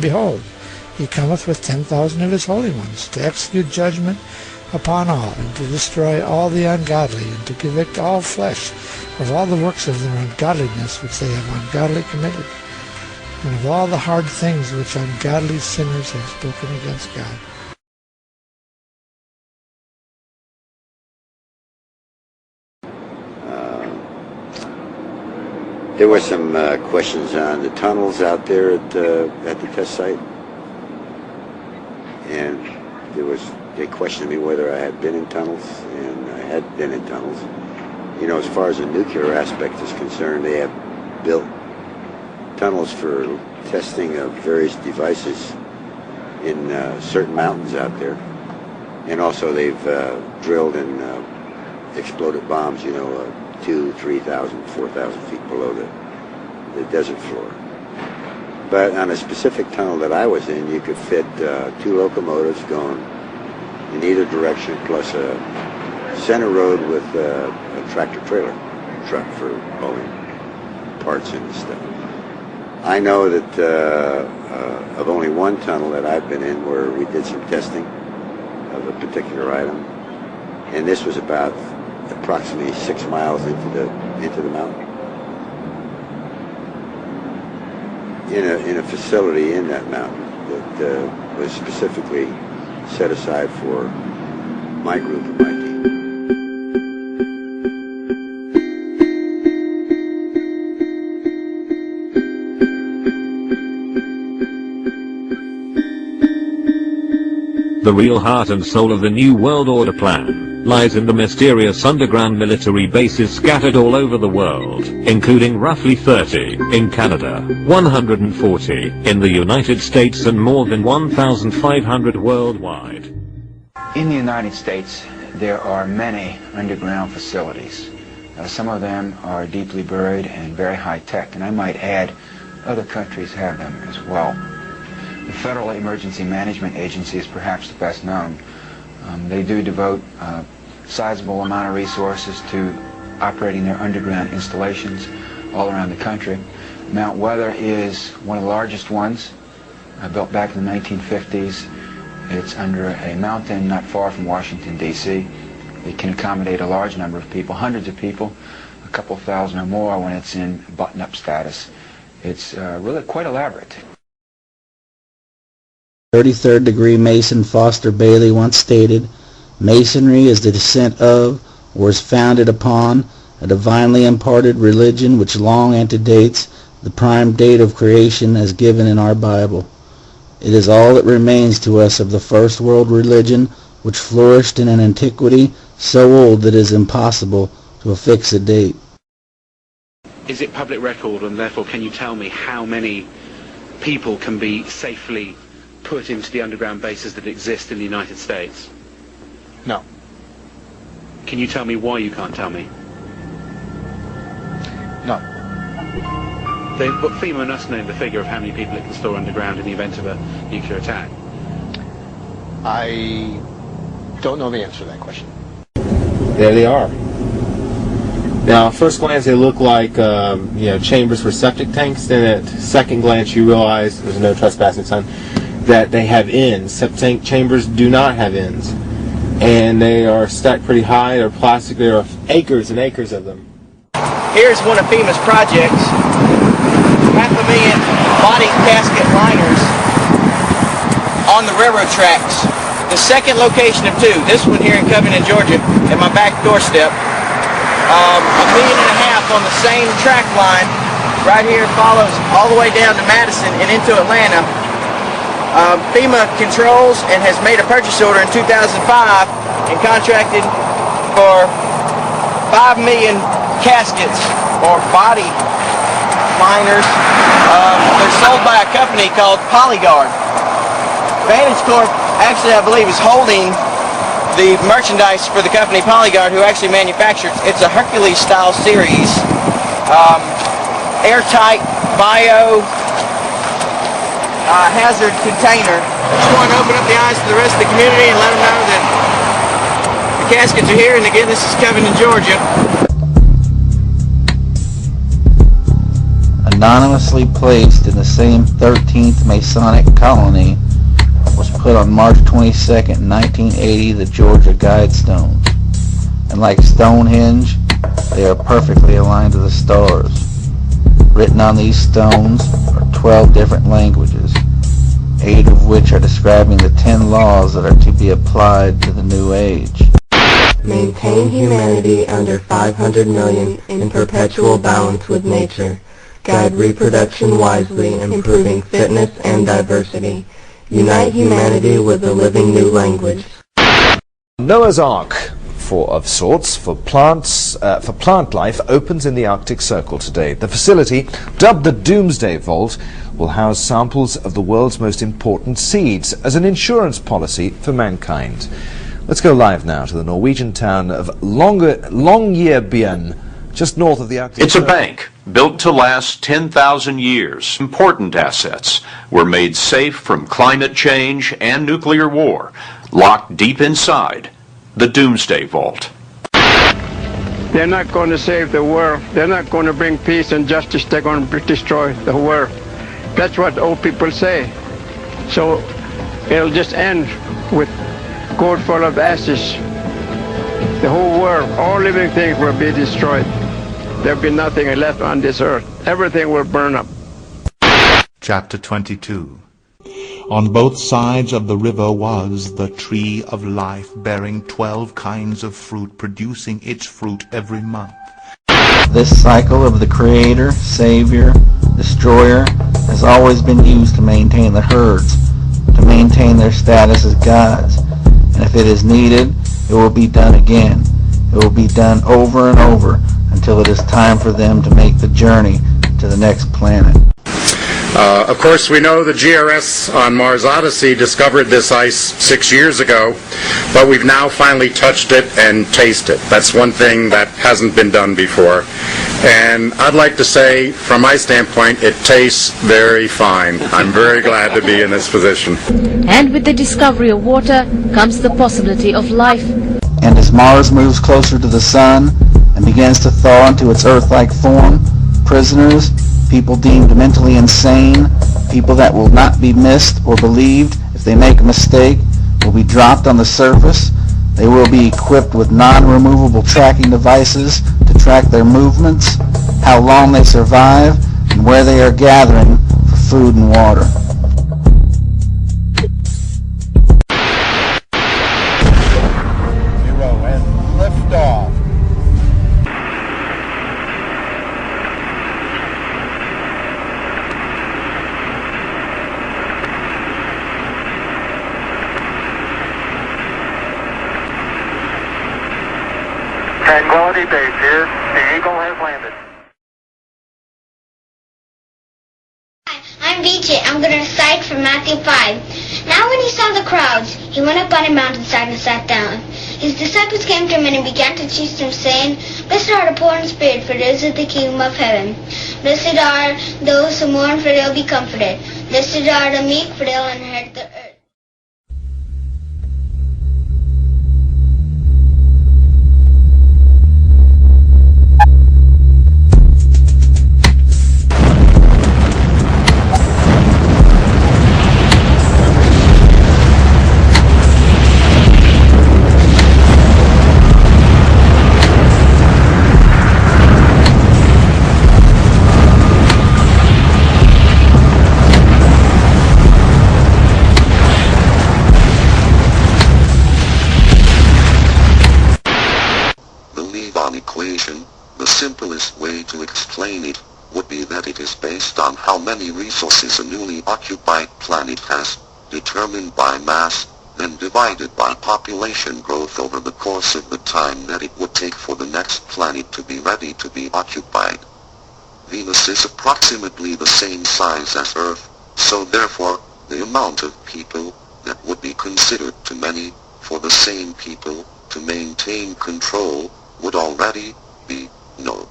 And behold, he cometh with 10,000 of his holy ones, to execute judgment upon all, and to destroy all the ungodly, and to convict all flesh of all the works of their ungodliness which they have ungodly committed, and of all the hard things which ungodly sinners have spoken against God. There were some questions on the tunnels out there at the test site, and they questioned me whether I had been in tunnels, and I had been in tunnels. You know, as far as the nuclear aspect is concerned, they have built tunnels for testing of various devices in certain mountains out there, and also they've drilled and exploded bombs, 2,000, 3,000, 4,000 feet below the desert floor. But on a specific tunnel that I was in, you could fit 2 locomotives going in either direction, plus a center road with a tractor-trailer truck for hauling parts and stuff. I know that of only one tunnel that I've been in where we did some testing of a particular item, and this was about approximately 6 miles into the mountain, in a facility in that mountain that was specifically set aside for my group and my team. The real heart and soul of the New World Order plan lies in the mysterious underground military bases scattered all over the world, including roughly 30 in Canada, 140 in the United States, and more than 1,500 worldwide. In the United States, there are many underground facilities. Some of them are deeply buried and very high-tech, and I might add, other countries have them as well. The Federal Emergency Management Agency is perhaps the best known. They do devote a sizable amount of resources to operating their underground installations all around the country. Mount Weather is one of the largest ones, built back in the 1950s. It's under a mountain not far from Washington, D.C. It can accommodate a large number of people, hundreds of people, a couple thousand or more when it's in button-up status. It's really quite elaborate. 33rd degree Mason Foster Bailey once stated, "Masonry is the descent of, or is founded upon, a divinely imparted religion which long antedates the prime date of creation as given in our Bible. It is all that remains to us of the first world religion which flourished in an antiquity so old that it is impossible to affix a date." Is it public record, and therefore can you tell me how many people can be safely put into the underground bases that exist in the United States? No. Can you tell me why you can't tell me? No. But FEMA must know the figure of how many people it can store underground in the event of a nuclear attack. I don't know the answer to that question. There they are. Now, at first glance, they look like chambers for septic tanks. Then, at second glance, you realize there's no trespassing sign. That they have ends. Septic tank chambers do not have ends, and they are stacked pretty high. They're plastic. There are acres and acres of them. Here's one of FEMA's projects. 500,000 body casket liners on the railroad tracks. The second location of 2. This one here in Covington, Georgia, at my back doorstep. 1.5 million on the same track line. Right here follows all the way down to Madison and into Atlanta. FEMA controls and has made a purchase order in 2005 and contracted for 5 million caskets or body liners. They're sold by a company called Polyguard. Vantage Corp actually, I believe, is holding the merchandise for the company Polyguard, who actually manufactures. It's a Hercules-style series, airtight, bio. Hazard container. Just want to open up the eyes to the rest of the community and let them know that the caskets are here. And again, this is Covington, Georgia. A anonymously placed in the same 13th Masonic colony, was put on March 22nd, 1980, the Georgia Guidestones. And like Stonehenge, they are perfectly aligned to the stars. Written on these stones are 12 different languages, 8 of which are describing the 10 laws that are to be applied to the new age. Maintain humanity under 500 million in perpetual balance with nature. Guide reproduction wisely, improving fitness and diversity. Unite humanity with a living new language. Noah's Ark, of sorts, for plant life, opens in the Arctic Circle today. The facility, dubbed the Doomsday Vault, will house samples of the world's most important seeds as an insurance policy for mankind. Let's go live now to the Norwegian town of Longyearbyen, just north of the Arctic It's Circle. a bank built to last 10,000 years. Important assets were made safe from climate change and nuclear war, locked deep inside the Doomsday Vault. They're not going to save the world. They're not going to bring peace and justice. They're going to destroy the world. That's what old people say. So it'll just end with gold full of ashes. The whole world, all living things will be destroyed. There'll be nothing left on this earth. Everything will burn up. Chapter 22. On both sides of the river was the tree of life, bearing 12 kinds of fruit, producing its fruit every month. This cycle of the Creator, Savior, Destroyer has always been used to maintain the herds, to maintain their status as gods. And if it is needed, it will be done again. It will be done over and over until it is time for them to make the journey to the next planet. Of course, we know the GRS on Mars Odyssey discovered this ice 6 years ago, but we've now finally touched it and tasted it. That's one thing that hasn't been done before. And I'd like to say, from my standpoint, it tastes very fine. I'm very glad to be in this position. And with the discovery of water comes the possibility of life. And as Mars moves closer to the Sun and begins to thaw into its Earth-like form, prisoners, people deemed mentally insane, people that will not be missed or believed if they make a mistake, will be dropped on the surface. They will be equipped with non-removable tracking devices to track their movements, how long they survive, and where they are gathering for food and water. Zero and lift off. Tranquility Base here. The Eagle has landed. I'm VJ. I'm going to recite from Matthew 5. Now when he saw the crowds, he went up on a mountainside and sat down. His disciples came to him and he began to teach them, saying, Blessed are the poor in spirit, for theirs is the kingdom of heaven. Blessed are those who mourn, for they will be comforted. Blessed are the meek, for they will inherit the earth. The simplest way to explain it would be that it is based on how many resources a newly occupied planet has, determined by mass, then divided by population growth over the course of the time that it would take for the next planet to be ready to be occupied. Venus is approximately the same size as Earth, so therefore, the amount of people that would be considered too many for the same people to maintain control would already be known.